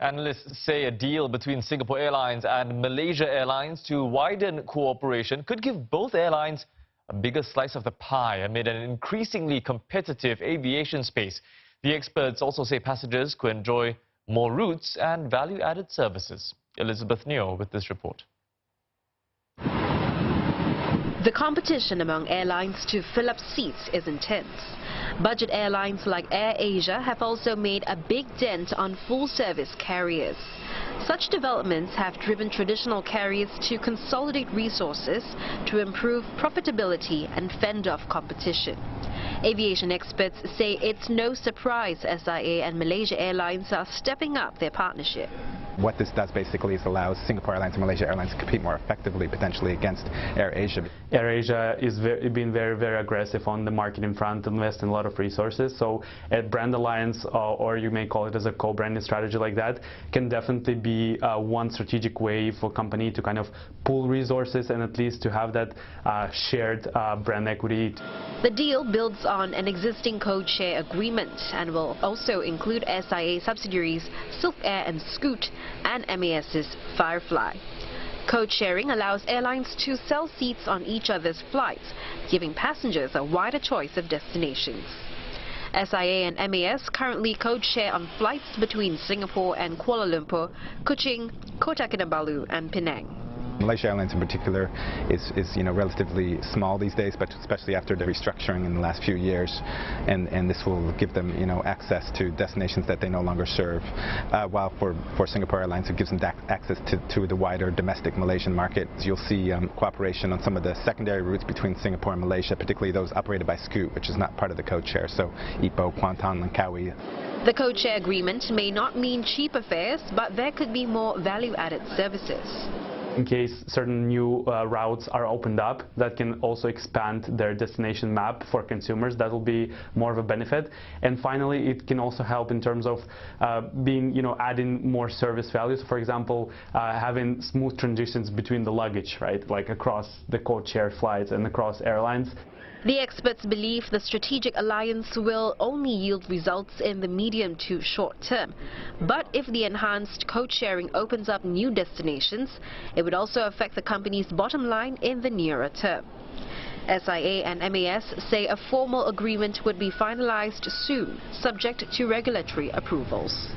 Analysts say a deal between Singapore Airlines and Malaysia Airlines to widen cooperation could give both airlines a bigger slice of the pie amid an increasingly competitive aviation space. The experts also say passengers could enjoy more routes and value-added services. Elizabeth Neo with this report. The competition among airlines to fill up seats is intense. Budget airlines like AirAsia have also made a big dent on full-service carriers. Such developments have driven traditional carriers to consolidate resources to improve profitability and fend off competition. Aviation experts say it's no surprise SIA and Malaysia Airlines are stepping up their partnership. What this does basically is allows Singapore Airlines and Malaysia Airlines to compete more effectively potentially against AirAsia. AirAsia is being very aggressive on the marketing front, investing a lot of resources. So a brand alliance, or you may call it as a co-branding strategy like that, can definitely be one strategic way for a company to kind of pool resources and at least to have that shared brand equity. The deal builds on an existing codeshare agreement and will also include SIA subsidiaries SilkAir and Scoot and MAS's Firefly. Code sharing allows airlines to sell seats on each other's flights, giving passengers a wider choice of destinations. SIA and MAS currently code share on flights between Singapore and Kuala Lumpur, Kuching, Kota Kinabalu and Penang. Malaysia Airlines in particular is relatively small these days, but especially after the restructuring in the last few years, and this will give them access to destinations that they no longer serve. While for Singapore Airlines, it gives them access to the wider domestic Malaysian market. You'll see cooperation on some of the secondary routes between Singapore and Malaysia, particularly those operated by Scoot, which is not part of the code share, so Ipoh, Kuantan, Langkawi. The code share agreement may not mean cheaper fares, but there could be more value-added services. In case certain new routes are opened up that can also expand their destination map for consumers, that will be more of a benefit. And finally, it can also help in terms of adding more service values. For example, having smooth transitions between the luggage, right, like across the code-share flights and across airlines. The experts believe the strategic alliance will only yield results in the medium to short term. But if the enhanced code sharing opens up new destinations, it would also affect the company's bottom line in the nearer term. SIA and MAS say a formal agreement would be finalized soon, subject to regulatory approvals.